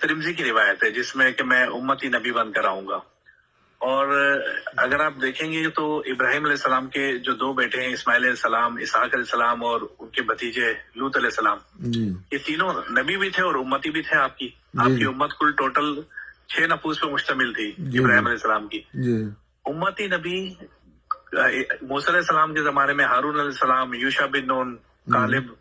ترمذی کی روایت ہے جس میں کہ میں امتی نبی بن کر آؤں گا. اور اگر آپ دیکھیں گے تو ابراہیم علیہ السلام کے جو دو بیٹے ہیں، اسماعیل علیہ السلام، اسحاق علیہ السلام، اور ان کے بھتیجے لوط علیہ السلام، یہ تینوں نبی بھی تھے اور امتی بھی تھے. آپ کی امت کل ٹوٹل 6 نفوس پہ مشتمل تھی ابراہیم علیہ السلام کی. امتی نبی موسیٰ علیہ السلام کے زمانے میں ہارون علیہ السلام، یوشع بن نون، کالب،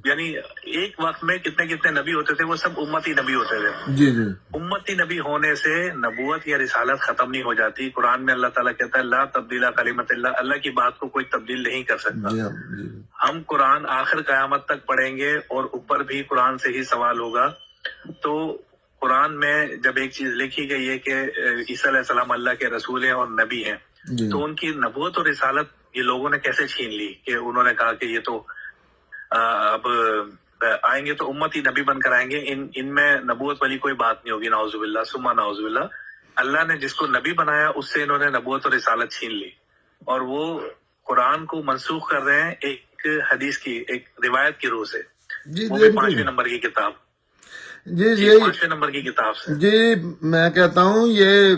یعنی ایک وقت میں کتنے کتنے نبی ہوتے تھے، وہ سب امتی نبی ہوتے تھے. امتی نبی ہونے سے نبوت یا رسالت ختم نہیں ہو جاتی. قرآن میں اللہ تعالیٰ کہتا ہے لا تبدیل کلمۃ اللہ، اللہ کی بات کو کوئی تبدیل نہیں کر سکتا. ہم قرآن آخر قیامت تک پڑھیں گے اور اوپر بھی قرآن سے ہی سوال ہوگا. تو قرآن میں جب ایک چیز لکھی گئی ہے کہ عیسیٰ علیہ السلام اللہ کے رسول ہیں اور نبی ہیں، تو ان کی نبوت اور رسالت یہ لوگوں نے کیسے چھین لی کہ انہوں نے کہا کہ یہ تو اب آئیں گے تو امتی نبی بن کر آئیں گے، ان میں نبوت والی کوئی بات نہیں ہوگی. نعوذ باللہ ثم نعوذ باللہ. اللہ نے جس کو نبی بنایا اس سے انہوں نے نبوت اور رسالت چھین لی، اور وہ قرآن کو منسوخ کر رہے ہیں ایک حدیث کی، ایک روایت کی روح سے. وہ بھی 5ویں نمبر کی کتاب، 5ویں نمبر کی کتاب سے. میں کہتا ہوں یہ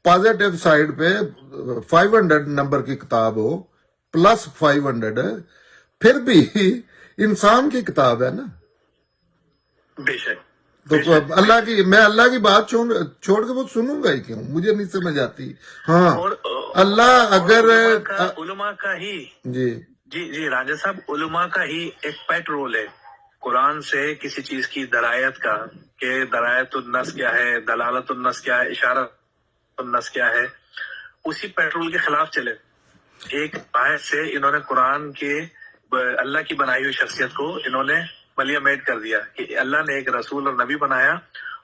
پازیٹیو سائیڈ پہ 500 نمبر کی کتاب ہو پلس 500 پھر بھی انسان کی کتاب ہے نا. بے شک. تو میں اللہ کی بات چھوڑ کے وہ سنوں گا ہی کیوں؟ مجھے نہیں سمجھ آتی. ہاں اللہ اگر علماء کا ہی جی راجہ صاحب، علماء کا ہی ایک پیٹ رول ہے قرآن سے کسی چیز کی درایت کا، کہ درایت النص کیا ہے، دلالت النص کیا ہے، اشارت النص کیا ہے. اسی پیٹرول کے خلاف چلے. ایک آیت سے انہوں نے قرآن کے اللہ کی بنائی ہوئی شخصیت کو انہوں نے ملیمیٹ کر دیا کہ اللہ نے ایک رسول اور نبی بنایا.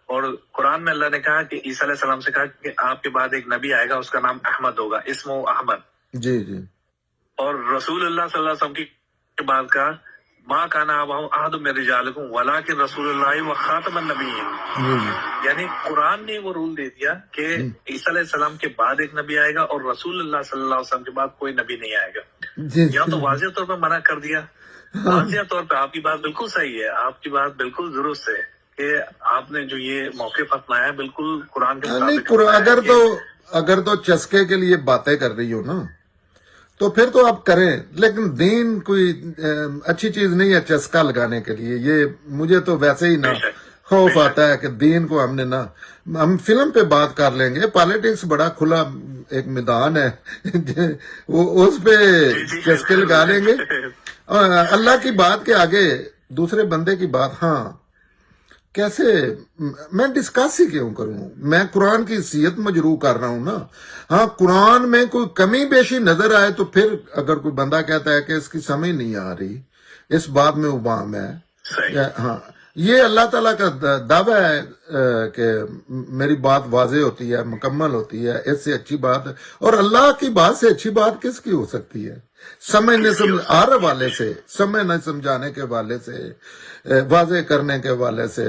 اور قرآن میں اللہ نے کہا کہ عیسیٰ علیہ السلام سے کہا کہ آپ کے بعد ایک نبی آئے گا، اس کا نام احمد ہوگا، اسمہ احمد. اور رسول اللہ صلی اللہ علیہ وسلم کی بعد کہا ما کان آباؤہم احد من رجالکم ولکن رسول اللہ وخاتم النبیین. یعنی قرآن نے وہ رول دے دیا کہ عیسیٰ علیہ السلام کے بعد ایک نبی آئے گا اور رسول اللہ صلی اللہ علیہ وسلم کے بعد کوئی نبی نہیں آئے گا. یہاں تو واضح طور پہ منع کر دیا. واضح طور پہ آپ کی بات بالکل صحیح ہے، آپ کی بات بالکل درست ہے کہ آپ نے جو یہ موقف اپنایا ہے بالکل قرآن کے مطابق. اگر تو چسکے کے لیے باتیں کر رہی ہو نا تو پھر تو آپ کریں، لیکن دین کوئی اچھی چیز نہیں ہے چسکا لگانے کے لیے. یہ مجھے تو ویسے ہی نہ خوف آتا ہے کہ دین کو ہم فلم پہ بات کر لیں گے. پالیٹکس بڑا کھلا ایک میدان ہے وہ اس پہ چسکے لگا لیں گے. اللہ کی بات کے آگے دوسرے بندے کی بات، ہاں کیسے میں ڈسکس ہی کیوں کروں؟ میں قرآن کی حیثیت مجروح کر رہا ہوں نا. ہاں قرآن میں کوئی کمی بیشی نظر آئے تو پھر اگر کوئی بندہ کہتا ہے کہ اس کی سمجھ نہیں آ رہی، اس بات میں ابہام ہے، ہاں یہ اللہ تعالیٰ کا دعویٰ ہے کہ میری بات واضح ہوتی ہے، مکمل ہوتی ہے، اس سے اچھی بات. اور اللہ کی بات سے اچھی بات کس کی ہو سکتی ہے؟ ہر حوالے سے، سمجھنے سمجھانے کے حوالے سے، واضح کرنے کے حوالے سے،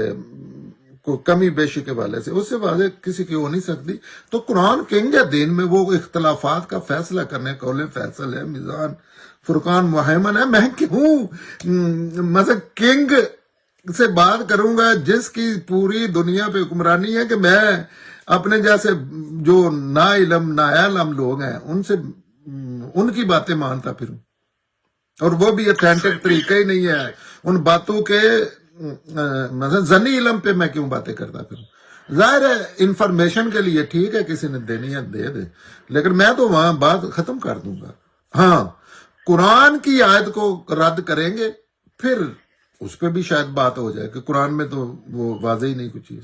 کوئی کمی بیشی کے حوالے سے، اس سے واضح کسی کی ہو نہیں سکتی. تو قرآن کنگ ہے دین میں، وہ اختلافات کا فیصلہ کرنے قول فیصل ہے، میزان فرقان مہیمن ہے. میں کیوں مثلا کنگ سے بات کروں گا جس کی پوری دنیا پہ حکمرانی ہے کہ میں اپنے جیسے جو نا علم ناعلم لوگ ہیں ان کی باتیں مانتا پھروں، اور وہ بھی اتھینٹک طریقہ ہی نہیں ہے ان باتوں کے. مثلا ذنی علم پہ میں کیوں باتیں کرتا پھروں؟ ظاہر ہے انفارمیشن کے لیے ٹھیک ہے، کسی نے دینی ہے دے دے، لیکن میں تو وہاں بات ختم کر دوں گا. ہاں قرآن کی آیت کو رد کریں گے پھر اس پہ بھی شاید بات ہو جائے کہ قرآن میں تو وہ واضح ہی نہیں کچھ چیز.